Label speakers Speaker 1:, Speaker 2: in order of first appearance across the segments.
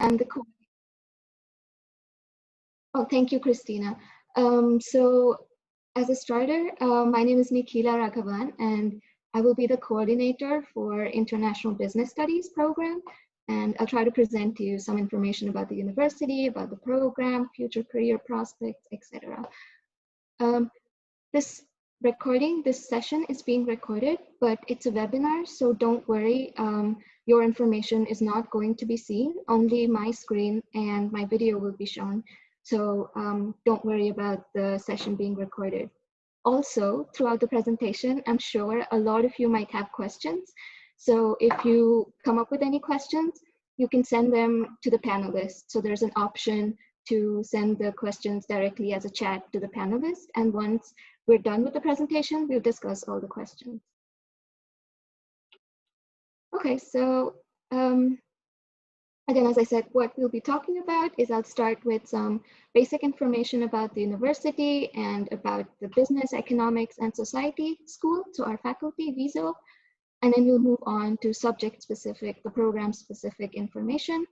Speaker 1: And oh, thank you, Christina. So as a starter, my name is Nikhila Raghavan, and I will be the coordinator for International Business Studies program. And I'll try to present to you some information about the university, about the program, future career prospects, etc. This session is being recorded, but it's a webinar, so don't worry. Your information is not going to be seen. Only my screen and my video will be shown. So don't worry about the session being recorded. Also, throughout the presentation, I'm sure a lot of you might have questions. So if you come up with any questions, you can send them to the panelists. So there's an option to send the questions directly as a chat to the panelists. And once we're done with the presentation, we'll discuss all the questions. Okay, so again, as I said, what we'll be talking about is I'll start with some basic information about the university and about the business, economics, and society school, so our faculty, WiSo. And then we'll move on to subject-specific, the program-specific information.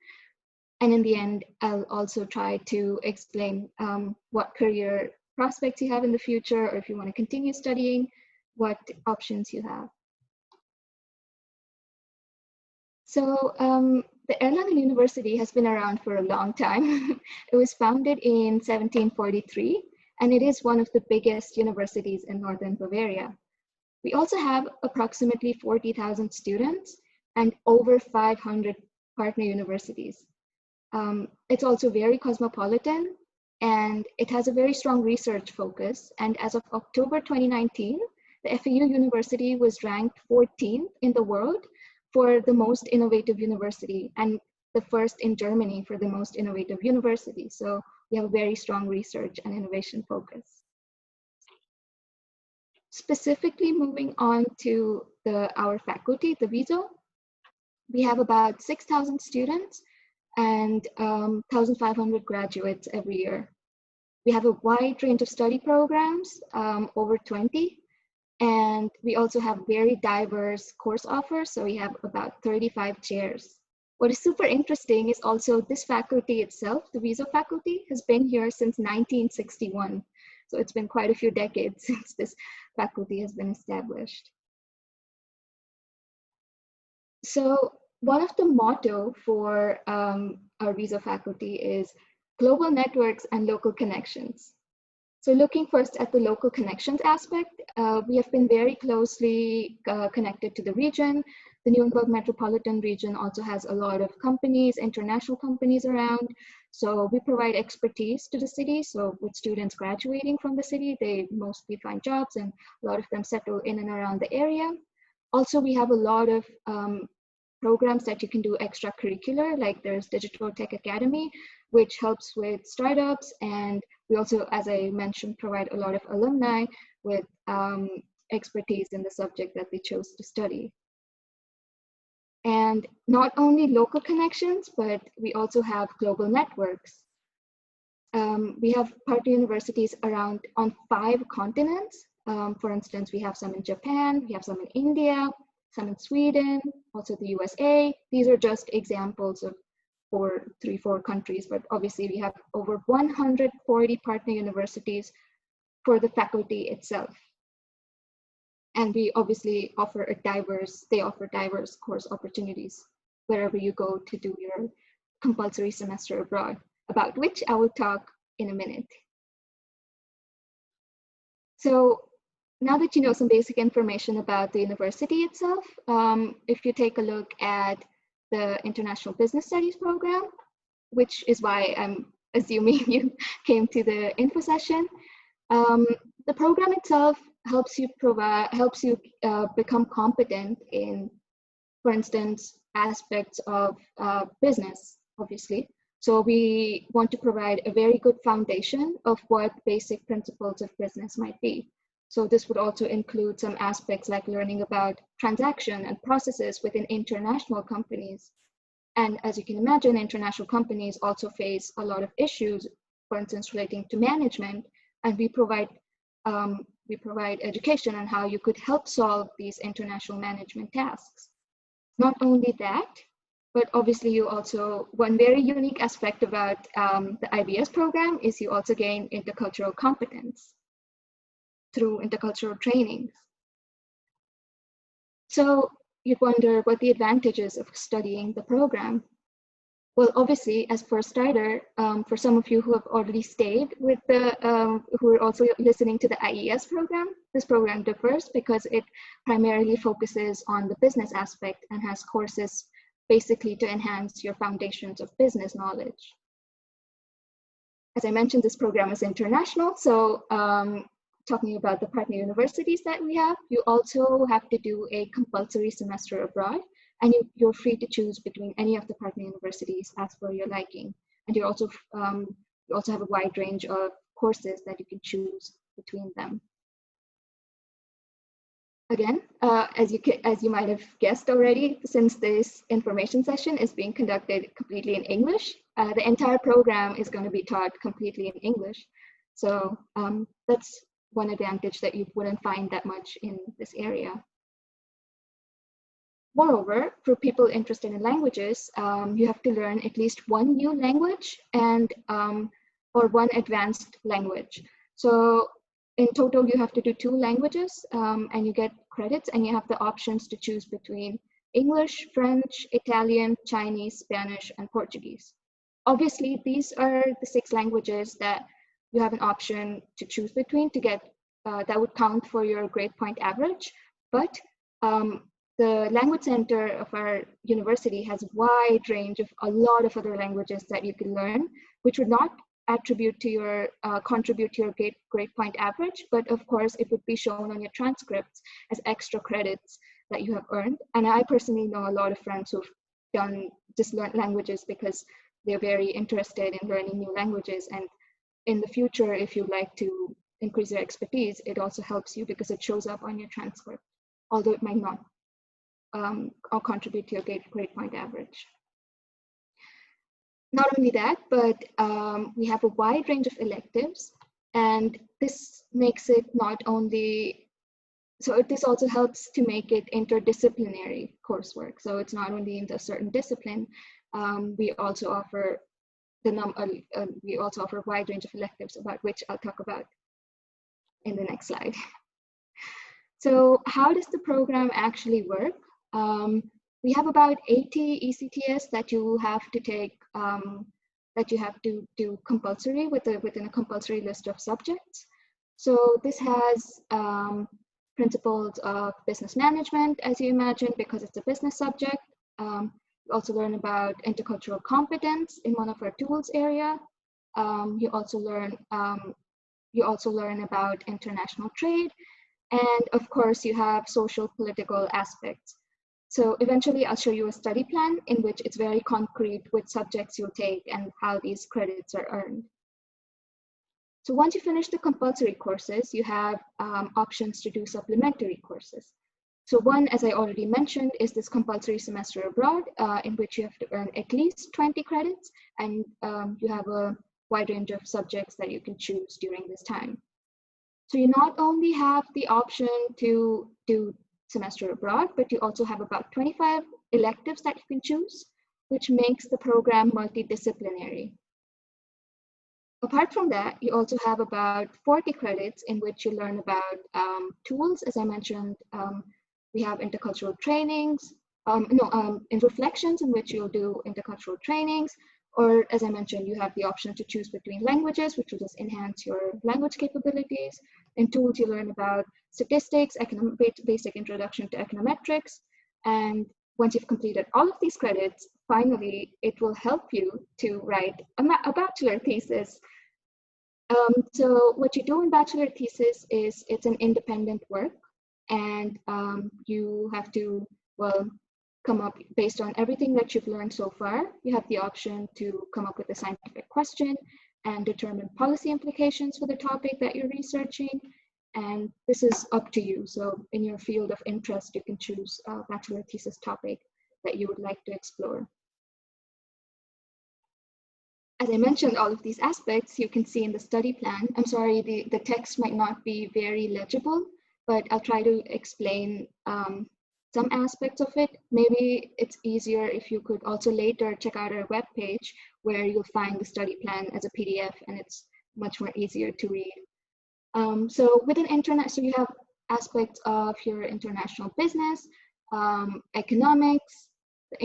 Speaker 1: And in the end, I'll also try to explain what career prospects you have in the future, or if you want to continue studying, what options you have. So the Erlangen University has been around for a long time. It was founded in 1743, and it is one of the biggest universities in Northern Bavaria. We also have approximately 40,000 students and over 500 partner universities. It's also very cosmopolitan, and it has a very strong research focus. And as of October 2019, the FAU University was ranked 14th in the world for the most innovative university, and the first in Germany for the most innovative university. So we have a very strong research and innovation focus. Specifically moving on to our faculty, the WiSo, we have about 6,000 students and 1,500 graduates every year. We have a wide range of study programs, over 20, and we also have very diverse course offers. So we have about 35 chairs. What is super interesting is also this faculty itself, the WiSo faculty, has been here since 1961. So it's been quite a few decades since this faculty has been established. So one of the motto for our WiSo faculty is global networks and local connections. So looking first at the local connections aspect, we have been very closely connected to the region. The Nuremberg metropolitan region also has a lot of companies, international companies around. So we provide expertise to the city. So with students graduating from the city, they mostly find jobs and a lot of them settle in and around the area. Also, we have a lot of programs that you can do extracurricular, like there's Digital Tech Academy, which helps with startups. And we also, as I mentioned, provide a lot of alumni with expertise in the subject that they chose to study. And not only local connections, but we also have global networks. We have partner universities around on 5 continents. For instance, we have some in Japan, we have some in India, some in Sweden, also the USA. These are just examples of 3-4 countries, but obviously we have over 140 partner universities for the faculty itself. And we obviously offer they offer diverse course opportunities wherever you go to do your compulsory semester abroad, about which I will talk in a minute. So now that you know some basic information about the university itself, if you take a look at the International Business Studies program, which is why I'm assuming you came to the info session, the program itself helps you become competent in, for instance, aspects of business, obviously. So we want to provide a very good foundation of what basic principles of business might be. So this would also include some aspects like learning about transaction and processes within international companies. And as you can imagine, international companies also face a lot of issues, for instance, relating to management, and we provide education on how you could help solve these international management tasks. Not only that, But obviously, you also, one very unique aspect about the IBS program is you also gain intercultural competence through intercultural trainings. So you'd wonder what the advantages of studying the program. Well, obviously, as for a starter, for some of you who have already stayed with the, who are also listening to the IES program, this program differs because it primarily focuses on the business aspect and has courses basically to enhance your foundations of business knowledge. As I mentioned, this program is international, so talking about the partner universities that we have, you also have to do a compulsory semester abroad, and you're free to choose between any of the partner universities as per your liking. And you also have a wide range of courses that you can choose between them. Again, as you might have guessed already, since this information session is being conducted completely in English, the entire program is going to be taught completely in English. So that's one advantage that you wouldn't find that much in this area. Moreover, for people interested in languages, you have to learn at least one new language and or one advanced language. So in total, you have to do 2 languages and you get credits, and you have the options to choose between English, French, Italian, Chinese, Spanish, and Portuguese. Obviously, these are the 6 languages that you have an option to choose between to get that would count for your grade point average. But the language center of our university has a wide range of a lot of other languages that you can learn, which would not attribute to your contribute to your grade point average, but of course it would be shown on your transcripts as extra credits that you have earned. And I personally know a lot of friends who've just learned languages because they're very interested in learning new languages, and in the future, if you'd like to increase your expertise, it also helps you because it shows up on your transcript, although it might not or contribute to your grade point average. Not only that, but we have a wide range of electives, and this makes it not only, so this also helps to make it interdisciplinary coursework. So it's not only in a certain discipline, we also offer a wide range of electives, about which I'll talk about in the next slide. So how does the program actually work? We have about 80 ECTS that you have to take, that you have to do compulsory within a compulsory list of subjects. So this has principles of business management, as you imagine, because it's a business subject. You also learn about intercultural competence in one of our tools area. You also learn about international trade, and of course you have social political aspects. So eventually I'll show you a study plan in which it's very concrete which subjects you'll take and how these credits are earned. So once you finish the compulsory courses, you have options to do supplementary courses. So one, as I already mentioned, is this compulsory semester abroad, in which you have to earn at least 20 credits, and you have a wide range of subjects that you can choose during this time. So you not only have the option to do semester abroad, but you also have about 25 electives that you can choose, which makes the program multidisciplinary. Apart from that, you also have about 40 credits in which you learn about tools. As I mentioned, we have intercultural trainings, in reflections in which you'll do intercultural trainings, or as I mentioned, you have the option to choose between languages, which will just enhance your language capabilities. In tools, you learn about statistics, basic introduction to econometrics. And once you've completed all of these credits, finally, it will help you to write a bachelor thesis. So what you do in bachelor thesis is it's an independent work, and you have to, well, come up based on everything that you've learned so far. You have the option to come up with a scientific question and determine policy implications for the topic that you're researching. And this is up to you. So in your field of interest, you can choose a bachelor thesis topic that you would like to explore. As I mentioned, all of these aspects you can see in the study plan. I'm sorry, the text might not be very legible, but I'll try to explain some aspects of it. Maybe it's easier if you could also later check out our webpage where you'll find the study plan as a PDF, and it's much more easier to read. So within internet, so you have aspects of your international business, economics, the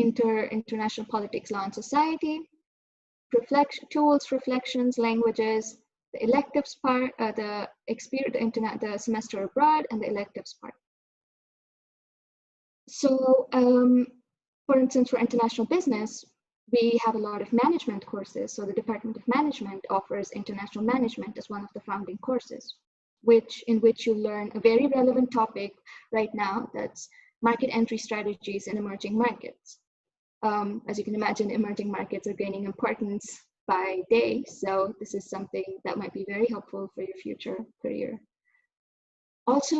Speaker 1: international politics, law, and society, tools, reflections, languages, the electives part, the semester abroad, and the electives part. So, for instance, for international business, we have a lot of management courses. So the Department of Management offers international management as one of the founding courses, in which you learn a very relevant topic right now, that's market entry strategies in emerging markets. As you can imagine, emerging markets are gaining importance by day, so this is something that might be very helpful for your future career. Also,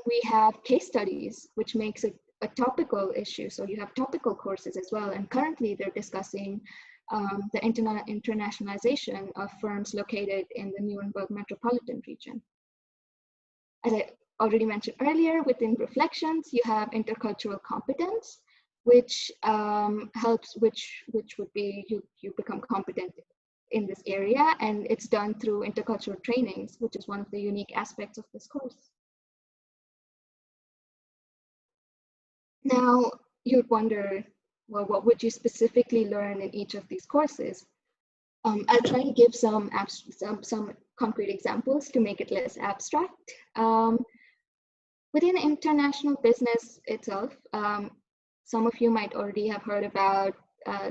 Speaker 1: we have case studies, which makes it a topical issue. So you have topical courses as well, and currently they're discussing the internationalization of firms located in the Nuremberg metropolitan region. As I already mentioned earlier, within reflections, you have intercultural competence, which would be you become competent in this area, and it's done through intercultural trainings, which is one of the unique aspects of this course. Now, you'd wonder, well, what would you specifically learn in each of these courses? I'll try to give some concrete examples to make it less abstract. Within international business itself, some of you might already have heard about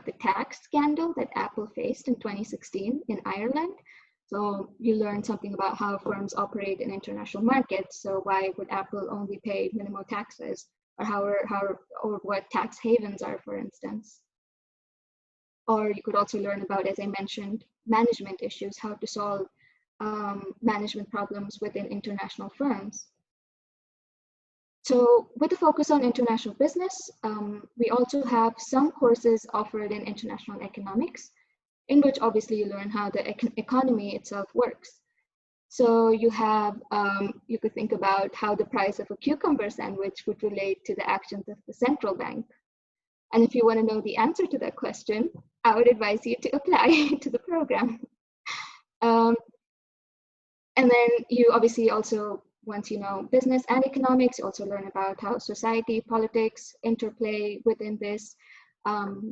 Speaker 1: the tax scandal that Apple faced in 2016 in Ireland. So you learn something about how firms operate in international markets. So why would Apple only pay minimal taxes, or what tax havens are, for instance. Or you could also learn about, as I mentioned, management issues, how to solve management problems within international firms. So with a focus on international business, we also have some courses offered in international economics, in which obviously you learn how the economy itself works. So you have, you could think about how the price of a cucumber sandwich would relate to the actions of the central bank. And if you want to know the answer to that question, I would advise you to apply to the program. And then you obviously also, once you know business and economics, you also learn about how society, politics interplay within this.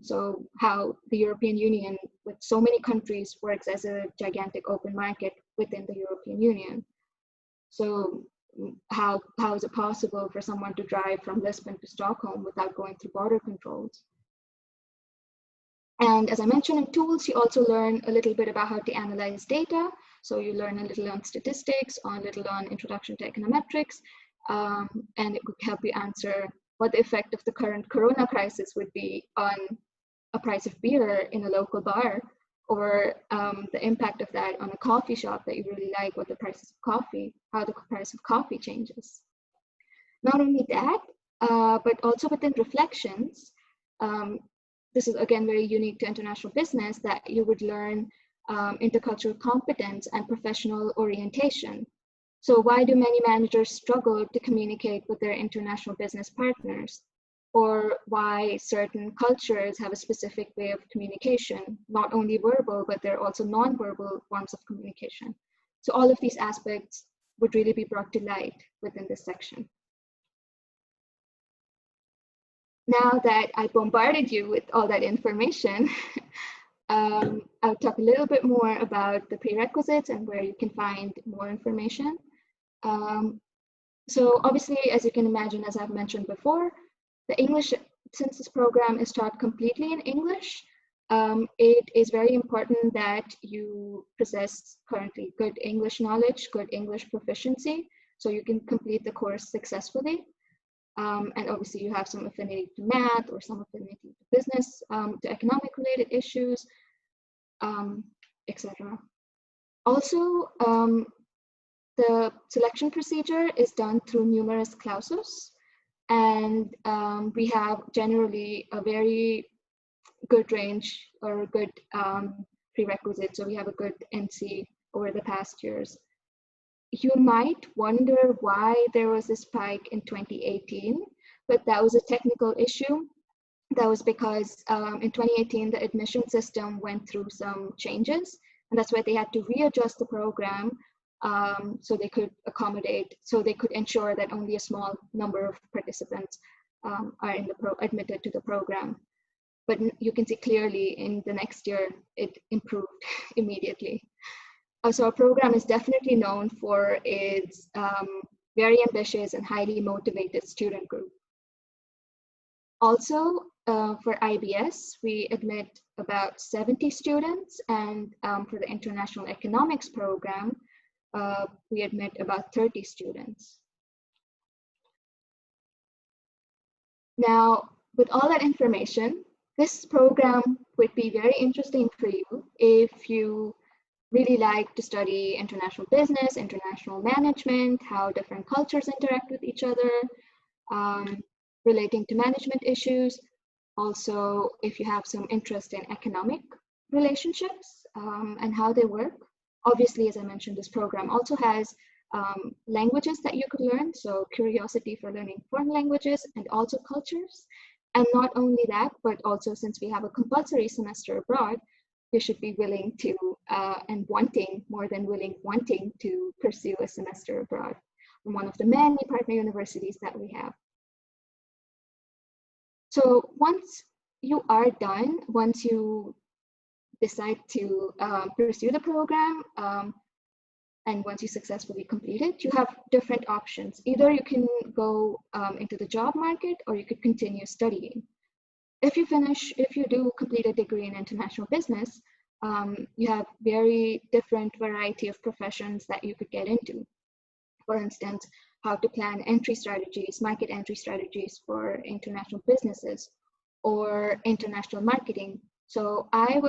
Speaker 1: So how the European Union, with so many countries, works as a gigantic open market within the European Union. So how is it possible for someone to drive from Lisbon to Stockholm without going through border controls? And as I mentioned in tools, you also learn a little bit about how to analyze data. So you learn a little on statistics, a little on introduction to econometrics, and it could help you answer what the effect of the current corona crisis would be on a price of beer in a local bar, or the impact of that on a coffee shop that you really like, what the price of coffee, how the price of coffee changes. Not only that, but also within reflections, this is again very unique to international business, that you would learn intercultural competence and professional orientation. So why do many managers struggle to communicate with their international business partners? Or why certain cultures have a specific way of communication, not only verbal, but they're also non-verbal forms of communication. So all of these aspects would really be brought to light within this section. Now that I bombarded you with all that information, I'll talk a little bit more about the prerequisites and where you can find more information. So obviously, as you can imagine, as I've mentioned before, the English, since this program is taught completely in English, it is very important that you possess currently good English knowledge, good English proficiency, so you can complete the course successfully. And obviously you have some affinity to math or some affinity to business, to economic related issues, etc. Also, the selection procedure is done through numerous clauses, and we have generally a very good range or good prerequisite. So we have a good NC over the past years. You might wonder why there was a spike in 2018, but that was a technical issue. That was because in 2018, the admission system went through some changes, and that's why they had to readjust the program so they could ensure that only a small number of participants are admitted to the program. But you can see clearly in the next year, it improved immediately. So our program is definitely known for its very ambitious and highly motivated student group. Also, for IBS, we admit about 70 students, and for the International Economics program, we admit about 30 students. Now, with all that information, this program would be very interesting for you if you really like to study international business, international management, how different cultures interact with each other, relating to management issues. Also, if you have some interest in economic relationships and how they work. Obviously, as I mentioned, this program also has languages that you could learn, so curiosity for learning foreign languages and also cultures. And not only that, but also since we have a compulsory semester abroad, you should be willing to and wanting, more than willing, wanting to pursue a semester abroad from one of the many partner universities that we have. So once you are done, once you decide to pursue the program, and once you successfully complete it, you have different options. Either you can go into the job market, or you could continue studying. If you do complete a degree in international business, you have very different variety of professions that you could get into. For instance, how to plan entry strategies, market entry strategies for international businesses, or international marketing. So I am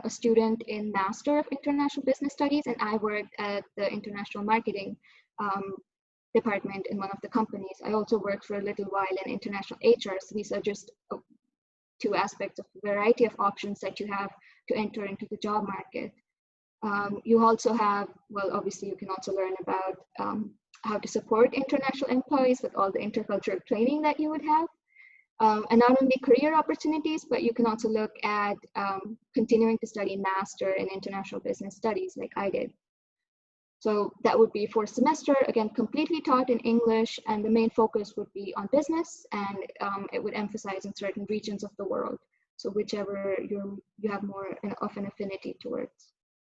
Speaker 1: a student in Master of International Business Studies, and I worked at the international marketing department in one of the companies. I also worked for a little while in international HR. So these are just two aspects of the variety of options that you have to enter into the job market. You also have, well, obviously you can also learn about how to support international employees with all the intercultural training that you would have. And not only career opportunities, but you can also look at continuing to study Master in International Business Studies like I did. So that would be 4th semester, again, completely taught in English, and the main focus would be on business, and it would emphasize in certain regions of the world. So whichever you have more of an affinity towards.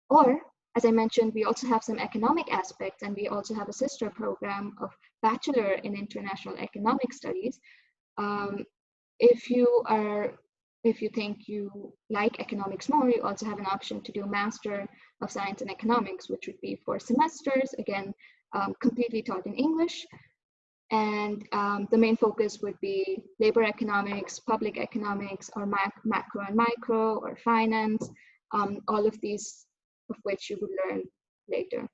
Speaker 1: Or, as I mentioned, we also have some economic aspects, and we also have a sister program of Bachelor in International Economic Studies. If you think you like economics more, you also have an option to do Master of Science in Economics, which would be 4 semesters, again, completely taught in English. And the main focus would be labor economics, public economics, or macro and micro, or finance, all of these of which you would learn later.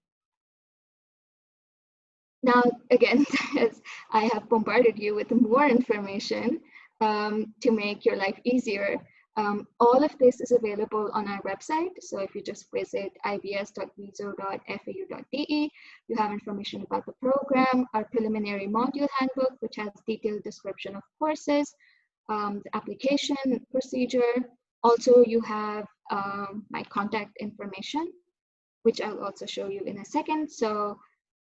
Speaker 1: Now, again, as I have bombarded you with more information to make your life easier, all of this is available on our website. So if you just visit ibs.wiso.fau.de, you have information about the program, our preliminary module handbook, which has detailed description of courses, the application procedure. Also, you have my contact information, which I'll also show you in a second. So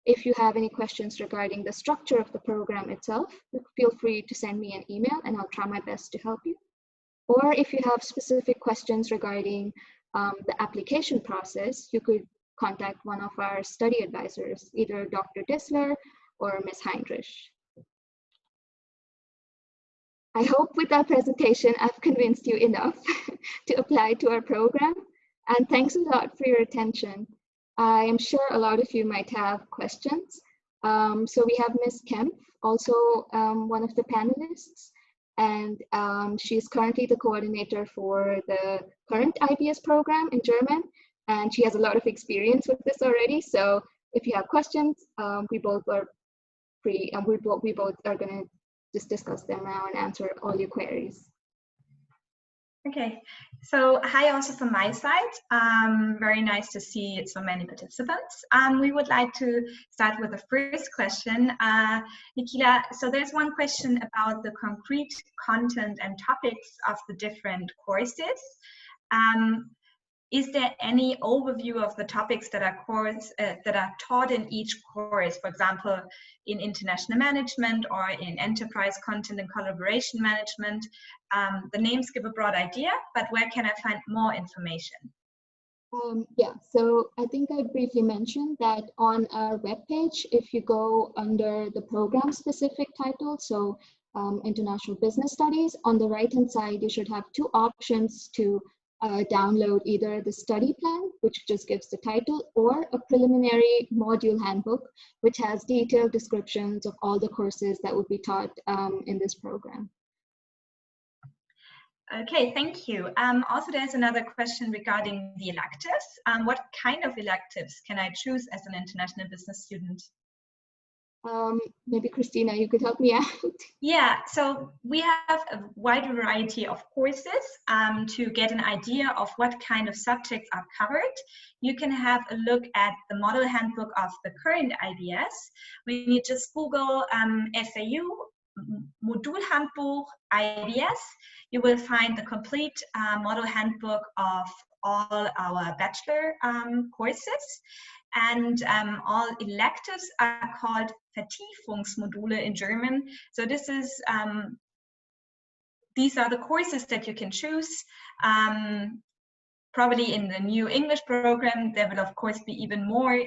Speaker 1: if you have any questions regarding the structure of the program itself, feel free to send me an email and I'll try my best to help you. Or if you have specific questions regarding the application process, you could contact one of our study advisors, either Dr. Dissler or Ms. Heinrich. I hope with that presentation, I've convinced you enough to apply to our program. And thanks a lot for your attention. I am sure a lot of you might have questions. So we have Ms. Kempf, also one of the panelists, and she's currently the coordinator for the current IBS program in German, and she has a lot of experience with this already. So if you have questions, we both are free, and we both are going to just discuss them now and answer all your queries.
Speaker 2: Okay, so hi also from my side. Very nice to see so many participants. We would like to start with the first question. Nikila, so there's one question about the concrete content and topics of the different courses. Is there any overview of the topics that are taught in each course, for example, in international management or in enterprise content and collaboration management? The names give a broad idea, but where can I find more information?
Speaker 1: Yeah, so I think I briefly mentioned that on our webpage, if you go under the program specific title, so International Business Studies, on the right-hand side, you should have two options to download either the study plan, which just gives the title, or a preliminary module handbook, which has detailed descriptions of all the courses that would be taught in this program.
Speaker 2: Okay, thank you. Also, there's another question regarding the electives. What kind of electives can I choose as an international business student?
Speaker 1: Maybe Christina, you could help me out.
Speaker 2: Yeah, so we have a wide variety of courses to get an idea of what kind of subjects are covered. You can have a look at the model handbook of the current IBS. When you just Google FAU, Modulhandbuch IBS, you will find the complete model handbook of all our bachelor courses. And all electives are called Vertiefungsmodule in German. So this is these are the courses that you can choose. Probably in the new English program, there will of course be even more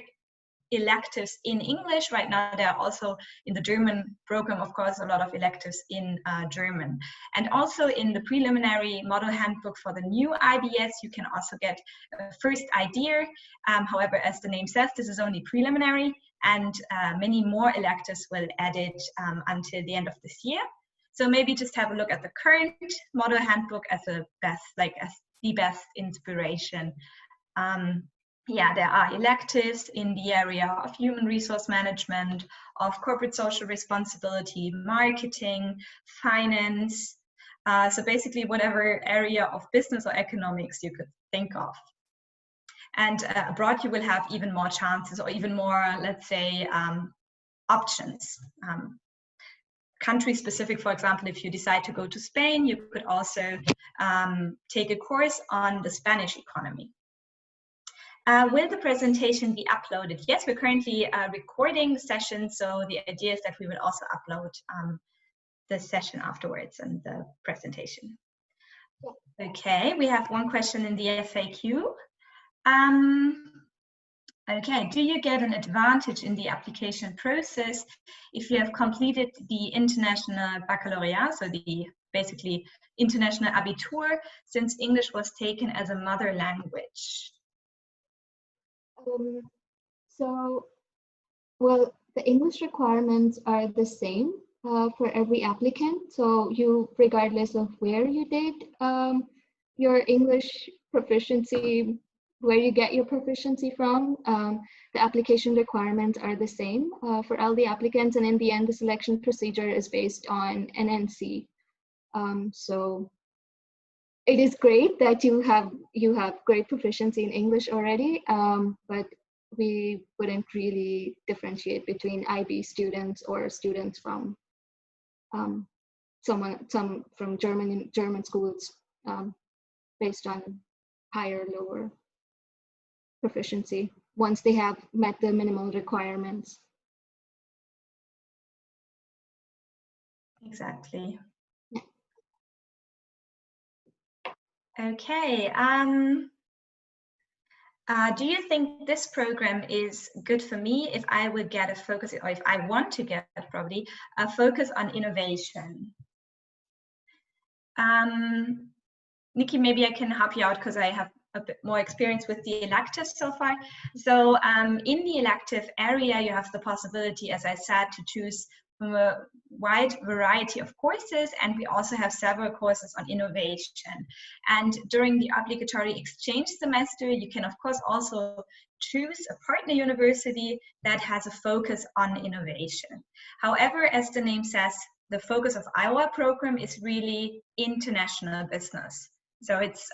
Speaker 2: electives in English. Right now, there are also in the German program, of course, a lot of electives in German. And also in the preliminary model handbook for the new IBS, you can also get a first idea. However, as the name says, this is only preliminary, and many more electives will add it until the end of this year. So maybe just have a look at the current model handbook as a best, as the best inspiration. Yeah, there are electives in the area of human resource management, of corporate social responsibility, marketing, finance. So basically whatever area of business or economics you could think of. And abroad you will have even more chances or even more, let's say, options. Country specific, for example, if you decide to go to Spain, you could also take a course on the Spanish economy. Will the presentation be uploaded? Yes, we're currently recording the session, so the idea is that we will also upload the session afterwards and the presentation. Okay, we have one question in the FAQ. Okay, do you get an advantage in the application process if you have completed the international baccalaureate, so the basically international Abitur, since English was taken as a mother language?
Speaker 1: Well, the English requirements are the same for every applicant. So you, regardless of where you did your English proficiency, where you get your proficiency from, the application requirements are the same for all the applicants. And in the end, the selection procedure is based on NNC. So it is great that you have great proficiency in English already, but we wouldn't really differentiate between IB students or students from some from German schools based on higher, lower proficiency once they have met the minimum requirements.
Speaker 2: Exactly. Okay. Do you think this program is good for me if I would get a focus, or if I want to get probably a focus on innovation? Nikki, maybe I can help you out because I have a bit more experience with the electives so far. So in the elective area, you have the possibility, as I said, to choose from a wide variety of courses, and we also have several courses on innovation. And during the obligatory exchange semester, you can of course also choose a partner university that has a focus on innovation. However, as the name says, the focus of our program is really international business. So it's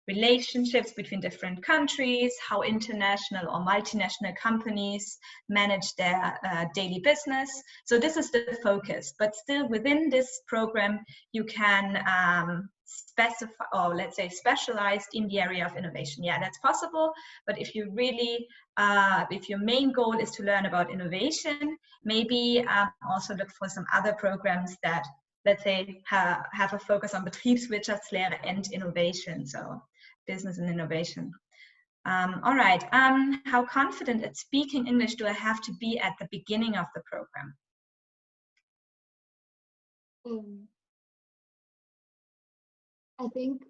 Speaker 2: relationships between different countries, how international or multinational companies manage their daily business. So this is the focus, but still within this program, you can specify, or let's say specialized in the area of innovation. Yeah, that's possible. But if you really, if your main goal is to learn about innovation, maybe also look for some other programs that, let's say, have a focus on Betriebswirtschaftslehre and innovation, so business and innovation. All right, how confident at speaking English do I have to be at the beginning of the program?
Speaker 1: I think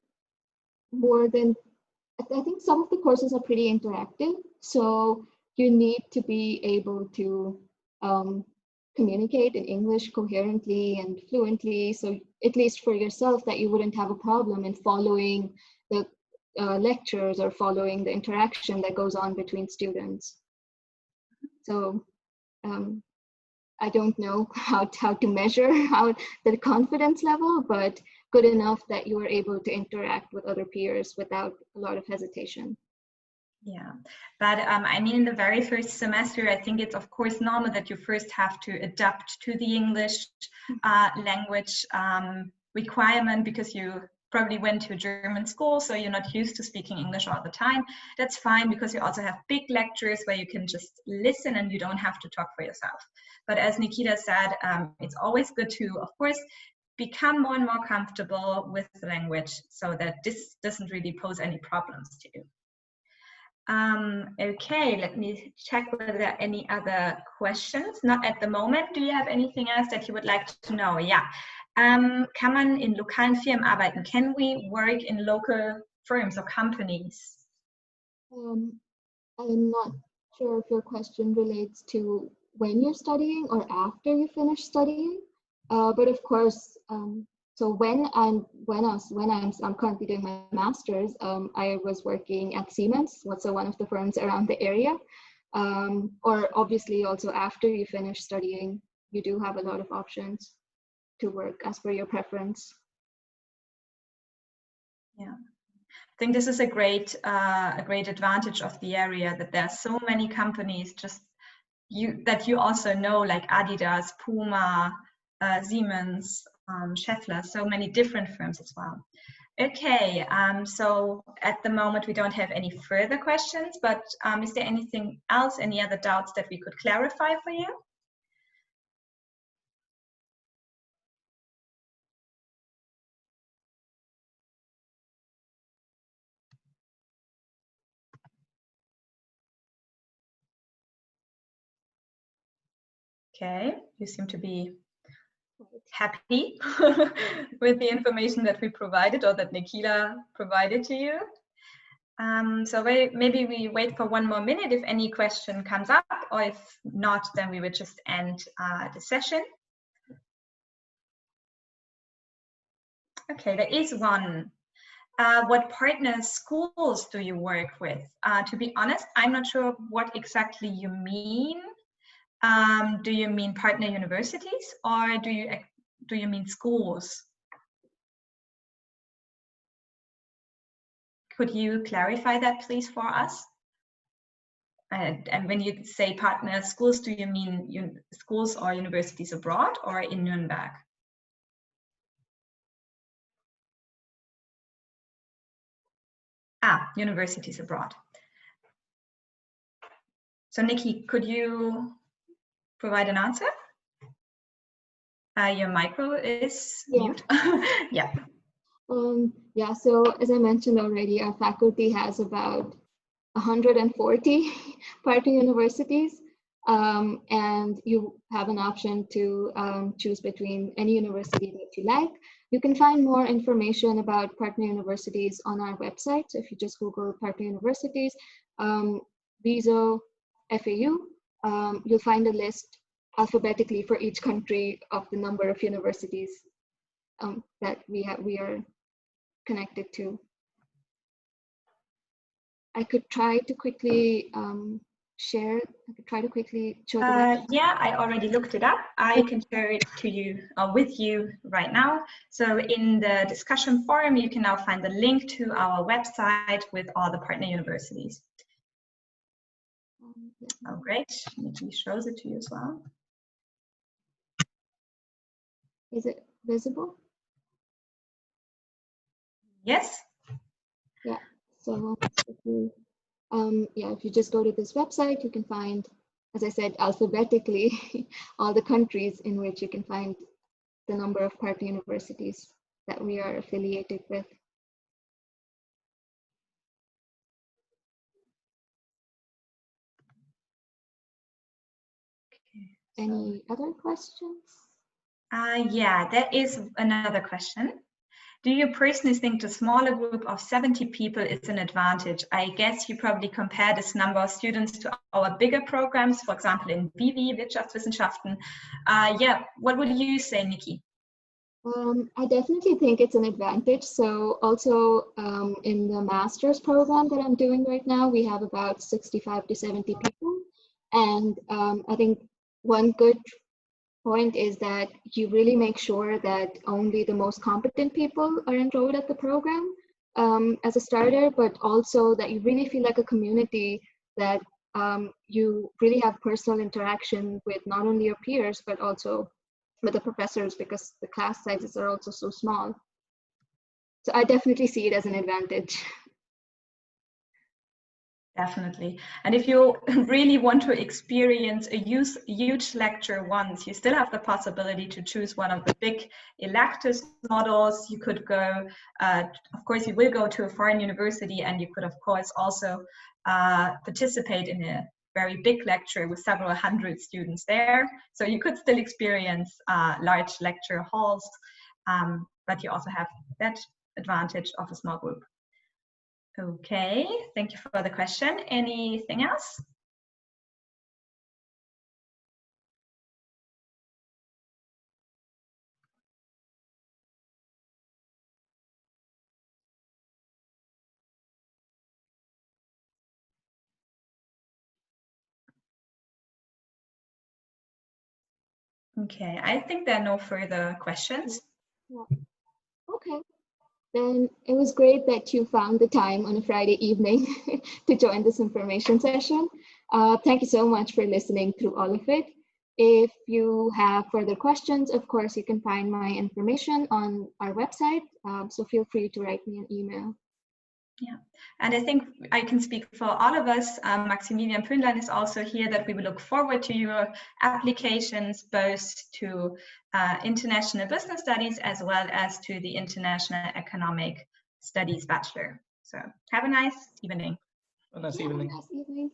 Speaker 1: I think some of the courses are pretty interactive, so you need to be able to communicate in English coherently and fluently, so at least for yourself that you wouldn't have a problem in following the lectures or following the interaction that goes on between students. So I don't know how to measure the confidence level, but good enough that you are able to interact with other peers without a lot of hesitation.
Speaker 2: Yeah, but I mean, in the very first semester, I think it's of course normal that you first have to adapt to the English language requirement, because you probably went to a German school, so you're not used to speaking English all the time. That's fine, because you also have big lectures where you can just listen and you don't have to talk for yourself. But as Nikita said, it's always good to, of course, become more and more comfortable with the language so that this doesn't really pose any problems to you. Okay, let me check whether there are any other questions. Not at the moment. Do you have anything else that you would like to know? Yeah. Kann man in lokalen Firmen arbeiten? Can we work in local firms or companies?
Speaker 1: I'm not sure if your question relates to when you're studying or after you finish studying, but of course, so when I'm currently doing my master's, I was working at Siemens, what's one of the firms around the area, or obviously also after you finish studying, you do have a lot of options to work as per your preference.
Speaker 2: Yeah. I think this is a great advantage of the area, that there are so many companies that you also know, like Adidas, Puma, Siemens, Schaeffler, so many different firms as well. Okay, so at the moment we don't have any further questions, but is there anything else, any other doubts that we could clarify for you? Okay, you seem to be happy with the information that we provided, or that Nikita provided to you. So maybe we wait for 1 more minute if any question comes up, or if not, then we would just end the session. Okay, there is one. What partner schools do you work with? To be honest, I'm not sure what exactly you mean. Do you mean partner universities, or do you mean schools? Could you clarify that, please, for us? And when you say partner schools, do you mean schools or universities abroad or in Nuremberg? Universities abroad. So Nikki, could you provide an answer? Your micro is mute. Yeah.
Speaker 1: Yeah, so as I mentioned already, our faculty has about 140 partner universities, and you have an option to choose between any university that you like. You can find more information about partner universities on our website. So if you just Google partner universities, WiSo, FAU, you'll find a list alphabetically for each country of the number of universities that we are connected to. I could try to quickly share? I could try to quickly show the website.
Speaker 2: Yeah, I already looked it up. I can share it to you with you right now. So in the discussion forum, you can now find the link to our website with all the partner universities. Oh, great. Nikki shows it to you as well.
Speaker 1: Is it visible?
Speaker 2: Yes.
Speaker 1: Yeah. So if you, if you just go to this website, you can find, as I said, alphabetically, all the countries in which you can find the number of partner universities that we are affiliated with. Any other questions?
Speaker 2: Yeah, there is another question. Do you personally think the smaller group of 70 people is an advantage? I guess you probably compare this number of students to our bigger programs, for example, in BV, Wirtschaftswissenschaften. Yeah, what would you say, Nikki?
Speaker 1: I definitely think it's an advantage. So also in the master's program that I'm doing right now, we have about 65 to 70 people. And I think one good point is that you really make sure that only the most competent people are enrolled at the program as a starter, but also that you really feel like a community, that you really have personal interaction with not only your peers, but also with the professors, because the class sizes are also so small. So I definitely see it as an advantage.
Speaker 2: Definitely. And if you really want to experience a huge lecture once, you still have the possibility to choose one of the big elective models. You could go, of course, you will go to a foreign university, and you could, of course, also participate in a very big lecture with several hundred students there. So you could still experience large lecture halls, but you also have that advantage of a small group. Okay, thank you for the question. Anything else? Okay, I think there are no further questions.
Speaker 1: Yeah. Okay. Then it was great that you found the time on a Friday evening to join this information session. Thank you so much for listening through all of it. If you have further questions, of course, you can find my information on our website. So feel free to write me an email.
Speaker 2: Yeah, and I think I can speak for all of us. Maximilian Pündlein is also here, that we will look forward to your applications, both to international business studies as well as to the international economic studies bachelor. So have a nice evening.
Speaker 3: A nice evening.
Speaker 1: Have a nice evening.